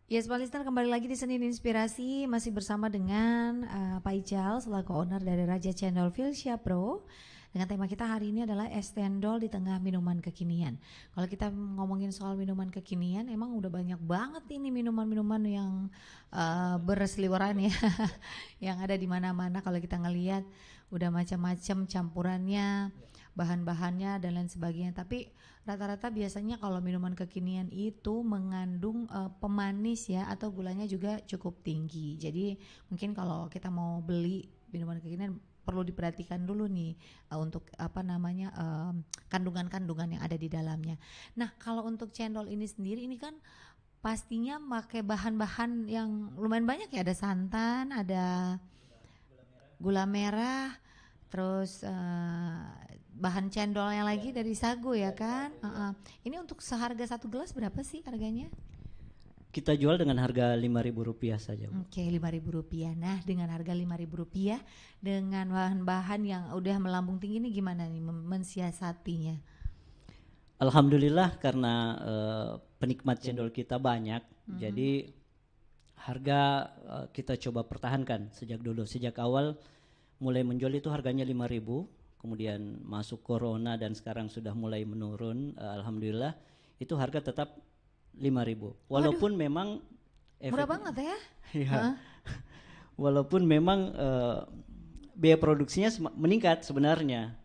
Yes, Pak Listener, kembali lagi di Senin Inspirasi, masih bersama dengan Pak Ical selaku owner dari Raja Cendol Filsya Pro. Dengan tema kita hari ini adalah es cendol di tengah minuman kekinian. Kalau kita ngomongin soal minuman kekinian, emang udah banyak banget ini minuman-minuman yang berseliweran ya, yang ada di mana-mana. Kalau kita ngelihat udah macam-macam campurannya, bahan-bahannya dan lain sebagainya. Tapi rata-rata biasanya kalau minuman kekinian itu mengandung pemanis ya, atau gulanya juga cukup tinggi. Jadi mungkin kalau kita mau beli minuman kekinian perlu diperhatikan dulu nih untuk kandungan-kandungan yang ada di dalamnya. Nah, kalau untuk cendol ini sendiri, ini kan pastinya pakai bahan-bahan yang lumayan banyak ya. Ada santan, ada gula merah, terus bahan cendolnya lagi dari sagu ya kan. Ini untuk seharga satu gelas berapa sih harganya? Kita jual dengan harga Rp5.000 saja, Bu. Oke, Rp5.000. Nah, dengan harga Rp5.000 dengan bahan-bahan yang udah melambung tinggi ini gimana nih mensiasatinya? Alhamdulillah karena penikmat cendol kita banyak, jadi harga kita coba pertahankan sejak dulu. Sejak awal mulai menjual itu harganya Rp5.000, kemudian masuk corona dan sekarang sudah mulai menurun. Alhamdulillah itu harga tetap Rp5.000. Walaupun memang murah banget ya? Ya, walaupun memang biaya produksinya meningkat sebenarnya.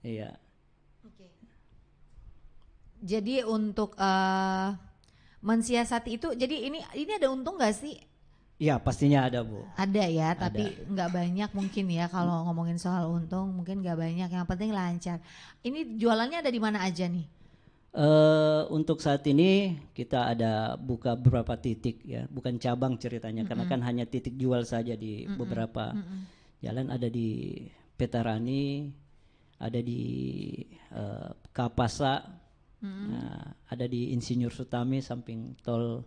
Iya. Oke. Jadi untuk mensiasati itu, jadi ini ada untung nggak sih? Iya, pastinya ada, Bu. Ada ya, tapi nggak banyak mungkin ya. Kalau ngomongin soal untung mungkin nggak banyak, yang penting lancar. Ini jualannya ada di mana aja nih? Untuk saat ini kita ada buka beberapa titik ya, bukan cabang ceritanya, karena kan hanya titik jual saja di beberapa jalan. Ada di Petarani, ada di Kapasa, ada di Insinyur Sutami samping tol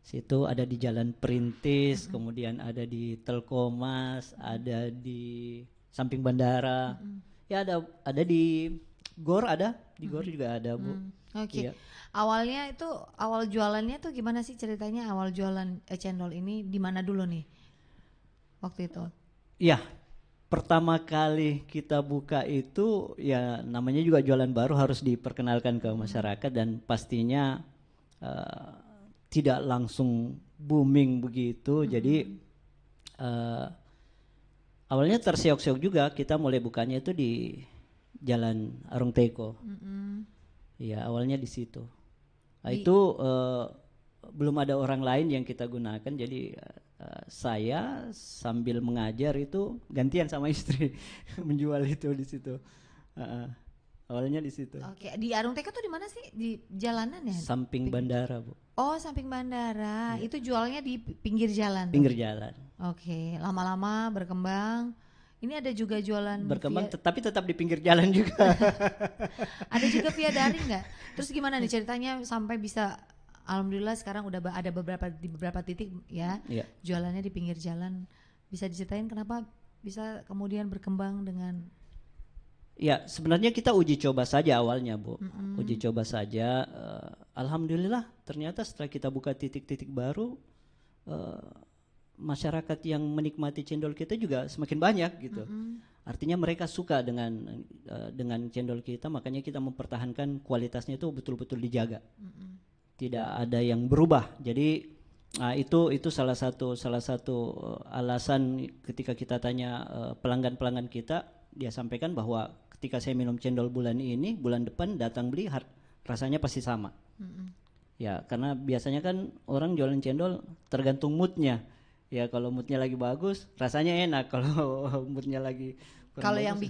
situ, ada di Jalan Perintis, kemudian ada di Telkomas, ada di samping bandara. Ya ada di Gor, ada di Gor juga ada, Bu. Oke. Iya. Awalnya itu awal jualannya tuh gimana sih ceritanya? Awal jualan cendol ini di mana dulu nih waktu itu? Iya, pertama kali kita buka itu ya namanya juga jualan baru, harus diperkenalkan ke masyarakat dan pastinya tidak langsung booming begitu. Jadi awalnya terseok-seok juga, kita mulai bukanya itu di Jalan Arung Teko. Ya awalnya di situ. Nah, itu belum ada orang lain yang kita gunakan, jadi saya sambil mengajar itu gantian sama istri menjual itu di situ. Awalnya di situ. Oke, di Arung Teko tuh di mana sih? Di jalanan ya? Samping bandara, Bu. Oh, samping bandara. Itu jualnya di pinggir jalan. Pinggir jalan. Oke, lama-lama berkembang. Ini ada juga jualan berkembang, tapi tetap di pinggir jalan juga. Ada juga via daring nggak? Terus gimana nih ceritanya sampai bisa, alhamdulillah sekarang udah ada di beberapa titik ya, jualannya di pinggir jalan. Bisa diceritain kenapa bisa kemudian berkembang dengan? Ya sebenarnya kita uji coba saja awalnya, Bu. Uji coba saja. Alhamdulillah ternyata setelah kita buka titik-titik baru, masyarakat yang menikmati cendol kita juga semakin banyak gitu. Artinya mereka suka dengan cendol kita, makanya kita mempertahankan kualitasnya itu betul-betul dijaga. Tidak ada yang berubah. Jadi itu salah satu alasan ketika kita tanya pelanggan-pelanggan kita, dia sampaikan bahwa ketika saya minum cendol bulan ini, bulan depan datang beli rasanya pasti sama. Ya karena biasanya kan orang jualan cendol tergantung moodnya. Ya kalau moodnya lagi bagus rasanya enak, kalau moodnya lagi kalau yang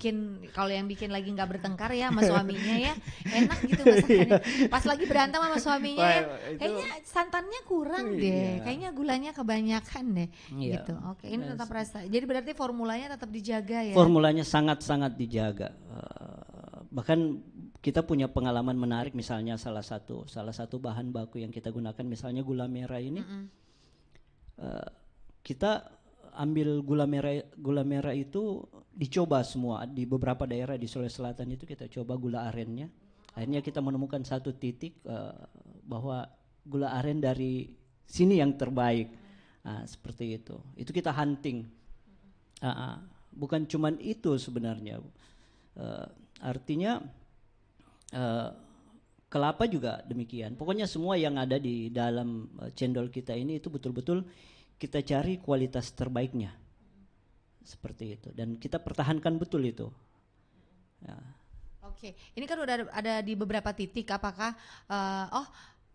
bikin lagi nggak bertengkar ya sama suaminya ya enak gitu masakannya. Pas lagi berantem sama suaminya ya, kayaknya santannya kurang deh, kayaknya gulanya kebanyakan deh gitu. Oke, ini tetap rasa. Jadi berarti formulanya tetap dijaga ya? Formulanya sangat-sangat dijaga. Bahkan kita punya pengalaman menarik, misalnya salah satu bahan baku yang kita gunakan misalnya gula merah ini. Kita ambil gula merah itu dicoba semua di beberapa daerah di Sulawesi Selatan, itu kita coba gula arennya. Akhirnya kita menemukan satu titik bahwa gula aren dari sini yang terbaik. Seperti itu. Itu kita hunting. Bukan cuman itu sebenarnya. Artinya kelapa juga demikian. Pokoknya semua yang ada di dalam cendol kita ini itu betul-betul kita cari kualitas terbaiknya. Seperti itu. Dan kita pertahankan betul itu. Ya. Oke, ini kan udah ada di beberapa titik. Apakah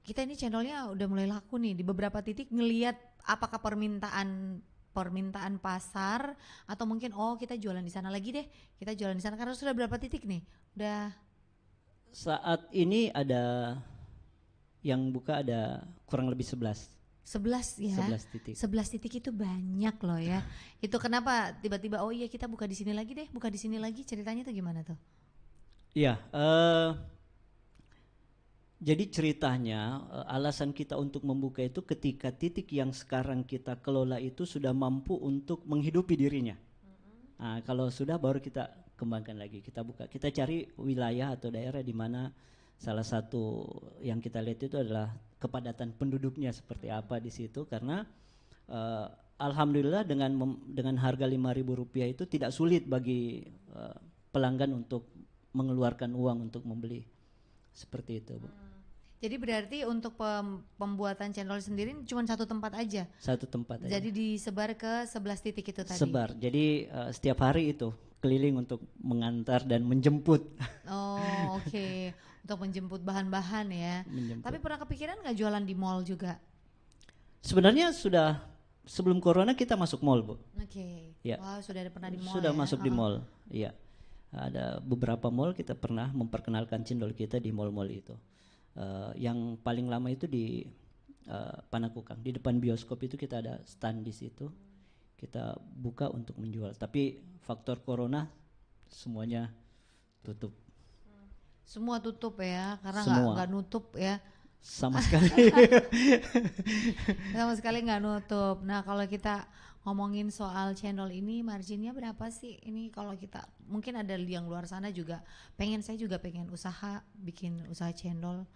kita ini channelnya udah mulai laku nih di beberapa titik, ngelihat apakah permintaan pasar atau mungkin kita jualan di sana lagi deh, kita jualan di sana karena sudah berapa titik nih? Udah saat ini ada yang buka ada kurang lebih 11 ya. 11 titik. 11 titik itu banyak loh ya. Itu kenapa tiba-tiba iya kita buka di sini lagi deh, buka di sini lagi, ceritanya tuh gimana tuh? Iya, jadi ceritanya alasan kita untuk membuka itu ketika titik yang sekarang kita kelola itu sudah mampu untuk menghidupi dirinya. Kalau sudah baru kita kembangkan lagi, kita buka. Kita cari wilayah atau daerah di mana salah satu yang kita lihat itu adalah kepadatan penduduknya seperti apa di situ, karena alhamdulillah dengan harga Rp5.000 itu tidak sulit bagi pelanggan untuk mengeluarkan uang untuk membeli. Seperti itu, Bu. Jadi berarti untuk pembuatan cendol sendiri cuma satu tempat aja? Satu tempat aja. Jadi disebar ke 11 titik itu tadi? Sebar, jadi setiap hari itu keliling untuk mengantar dan menjemput. Oh oke. Untuk menjemput bahan-bahan ya. Tapi pernah kepikiran gak jualan di mall juga? Sebenarnya sudah sebelum corona kita masuk mall, Bu. Oke. Ya. Wow, sudah pernah di mall. Sudah masuk di mall, iya. Ada beberapa mall kita pernah memperkenalkan cendol kita di mall-mall itu. Yang paling lama itu di Panakukang, di depan bioskop itu kita ada stand di situ. Kita buka untuk menjual, tapi faktor corona semuanya tutup. Semua tutup ya, karena nggak nutup ya. Sama sekali. Sama sekali nggak nutup. Nah kalau kita ngomongin soal cendol ini, marginnya berapa sih? Ini kalau kita mungkin ada yang luar sana juga saya juga pengen bikin usaha cendol.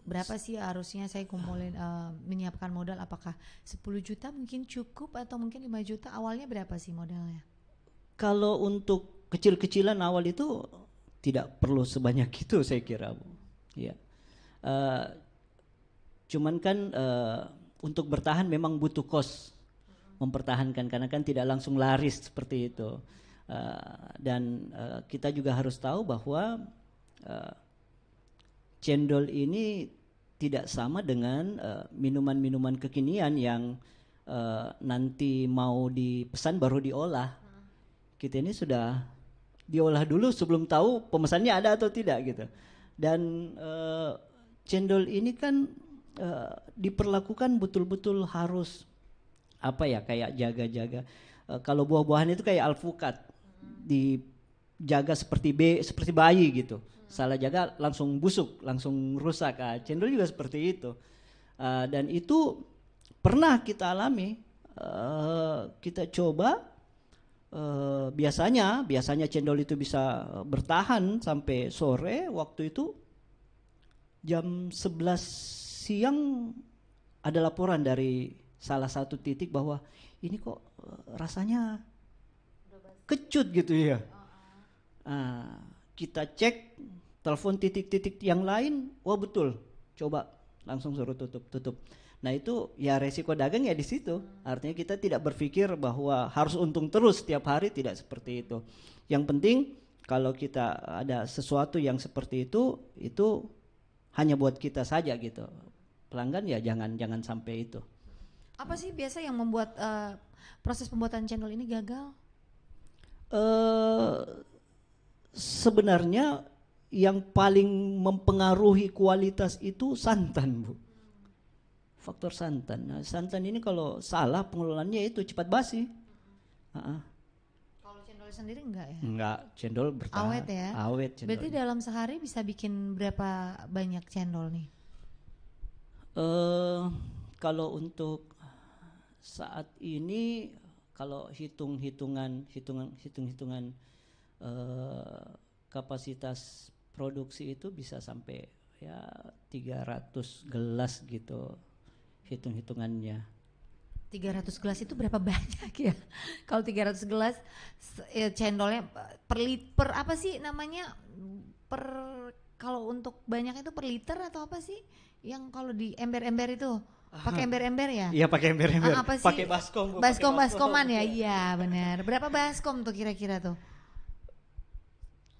Berapa sih harusnya saya kumpulin menyiapkan modal? Apakah 10 juta mungkin cukup atau mungkin 5 juta? Awalnya berapa sih modalnya? Kalau untuk kecil-kecilan awal itu tidak perlu sebanyak itu saya kira, Bu. Ya. Cuman kan untuk bertahan memang butuh kos mempertahankan, karena kan tidak langsung laris seperti itu. Dan kita juga harus tahu bahwa cendol ini tidak sama dengan minuman-minuman kekinian yang nanti mau dipesan baru diolah. Kita ini sudah diolah dulu sebelum tahu pemesannya ada atau tidak gitu. Dan cendol ini kan diperlakukan betul-betul harus kayak jaga-jaga. Kalau buah-buahan itu kayak alpukat, dijaga seperti bayi gitu. Salah jaga langsung busuk, langsung rusak. Cendol juga seperti itu. Dan itu pernah kita alami. Kita coba. Biasanya cendol itu bisa bertahan sampai sore. Waktu itu jam 11 siang ada laporan dari salah satu titik bahwa ini kok rasanya kecut gitu ya. Kita cek, telepon titik-titik yang lain, wah betul, coba langsung suruh tutup. Nah itu ya resiko dagang ya di situ. Artinya kita tidak berpikir bahwa harus untung terus setiap hari, tidak seperti itu. Yang penting kalau kita ada sesuatu yang seperti itu hanya buat kita saja gitu. Pelanggan ya jangan sampai itu. Apa sih biasa yang membuat proses pembuatan cendol ini gagal? Sebenarnya yang paling mempengaruhi kualitas itu santan, Bu. Faktor santan. Nah, santan ini kalau salah pengelolaannya itu cepat basi. Kalau cendol sendiri enggak ya? Enggak, cendol bertahan. Awet ya? Awet cendol. Berarti dalam sehari bisa bikin berapa banyak cendol nih? Kalau untuk saat ini, kalau hitung-hitungan kapasitas produksi itu bisa sampai ya 300 gelas gitu. hitung-hitungannya. 300 gelas itu berapa banyak ya? Kalau 300 gelas cendolnya per apa sih namanya? Kalau untuk banyak itu per liter atau apa sih? Yang kalau di ember-ember itu pakai ember-ember ya? Iya, pakai ember-ember. Apa sih? Pakai baskom. Baskoman ya? Iya, benar. Berapa baskom tuh kira-kira tuh?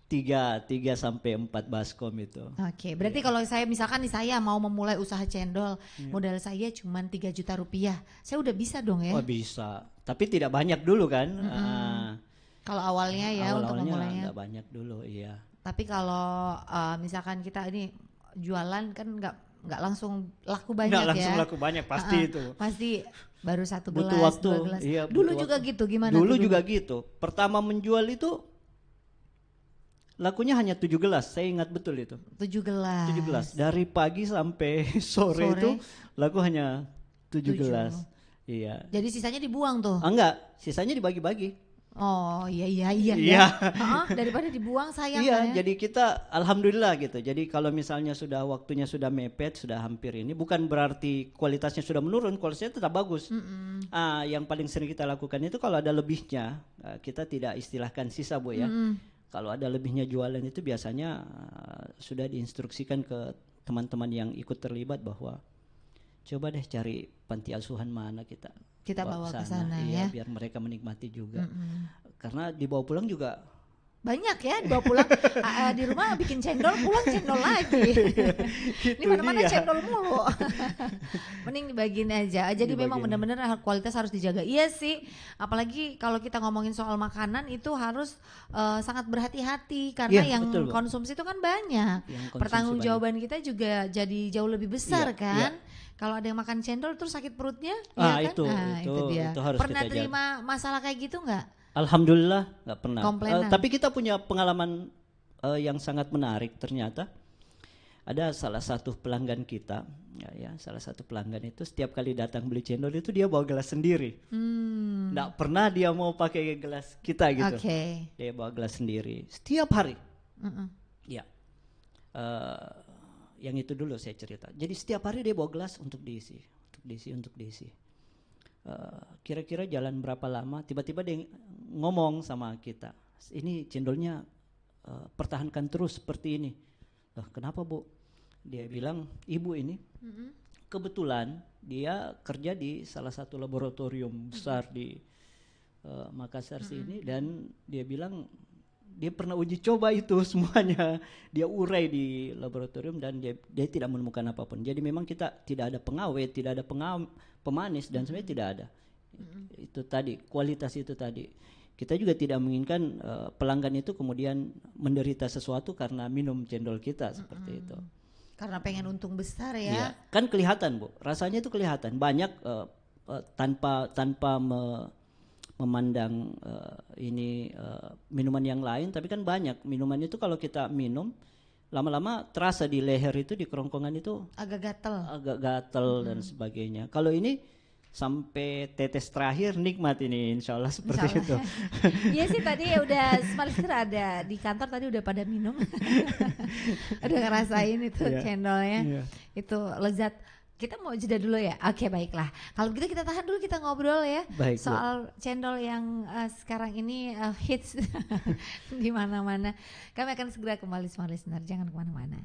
3 sampai 4 baskom itu. Oke, berarti kalau saya misalkan nih saya mau memulai usaha cendol, modal saya cuma 3 juta rupiah, saya udah bisa dong ya? Oh bisa, tapi tidak banyak dulu kan. Kalau awalnya ya untuk memulainya. Nggak banyak dulu, iya. Tapi kalau misalkan kita ini jualan kan nggak langsung laku banyak ya? Nggak langsung laku banyak, pasti itu. Pasti baru 1 gelas, butuh waktu, 2 gelas. Iya, dulu juga waktu. Gitu gimana? Dulu juga gitu. Pertama menjual itu lakunya hanya 7 gelas, saya ingat betul itu. 7 gelas. 7 gelas. Dari pagi sampai sore itu laku hanya 7 gelas. Iya. Jadi sisanya dibuang tuh? Enggak, sisanya dibagi-bagi. Oh iya. Daripada dibuang sayang. Iya, ya? Jadi kita alhamdulillah gitu. Jadi kalau misalnya waktunya sudah mepet, sudah hampir ini, bukan berarti kualitasnya sudah menurun, kualitasnya tetap bagus. Yang paling sering kita lakukan itu kalau ada lebihnya, kita tidak istilahkan sisa Bu ya. Kalau ada lebihnya jualan itu biasanya sudah diinstruksikan ke teman-teman yang ikut terlibat bahwa coba deh cari panti asuhan mana kita bawa ke sana ya, ya, biar mereka menikmati juga. Karena dibawa pulang juga banyak ya, dibawa pulang di rumah bikin cendol, pulang cendol lagi. Ini mana-mana cendol mulu. Mending dibagiin aja. Jadi memang benar-benar kualitas harus dijaga. Iya sih, apalagi kalau kita ngomongin soal makanan itu harus sangat berhati-hati karena yang betul, konsumsi itu kan banyak. Pertanggungjawaban kita juga jadi jauh lebih besar kan. Kalau ada yang makan cendol terus sakit perutnya, ya kan? Itu dia. Itu harus pernah terima masalah kayak gitu nggak? Alhamdulillah nggak pernah. Tapi kita punya pengalaman yang sangat menarik. Ternyata ada salah satu pelanggan kita, salah satu pelanggan itu setiap kali datang beli cendol itu dia bawa gelas sendiri. Nggak pernah dia mau pakai gelas kita gitu. Dia bawa gelas sendiri setiap hari. Ya, yang itu dulu saya cerita. Jadi setiap hari dia bawa gelas untuk diisi. Kira-kira jalan berapa lama tiba-tiba dia ngomong sama kita, ini cendolnya pertahankan terus seperti ini. Kenapa Bu? Dia bilang ibu ini kebetulan dia kerja di salah satu laboratorium besar di Makassar sini, dan dia bilang dia pernah uji coba itu semuanya, dia urai di laboratorium dan dia tidak menemukan apapun. Jadi memang kita tidak ada pengawet, tidak ada pemanis dan sebenarnya tidak ada. Itu tadi, kualitas itu tadi. Kita juga tidak menginginkan pelanggan itu kemudian menderita sesuatu karena minum cendol kita seperti itu. Karena pengen untung besar ya. Iya, kan kelihatan Bu, rasanya itu kelihatan. Banyak tanpa memandang minuman yang lain, tapi kan banyak minuman itu kalau kita minum lama-lama terasa di leher itu, di kerongkongan itu agak gatel dan sebagainya. Kalau ini sampai tetes terakhir nikmat ini, insya Allah seperti itu. Iya sih, tadi ya udah Smalister ada di kantor tadi udah pada minum. Udah ngerasain itu cendolnya. Itu lezat. Kita mau jeda dulu ya? Oke, baiklah. Kalau begitu kita tahan dulu, kita ngobrol ya. Baik, soal cendol yang sekarang ini hits di mana-mana. Kami akan segera kembali Smart Listener, jangan kemana-mana.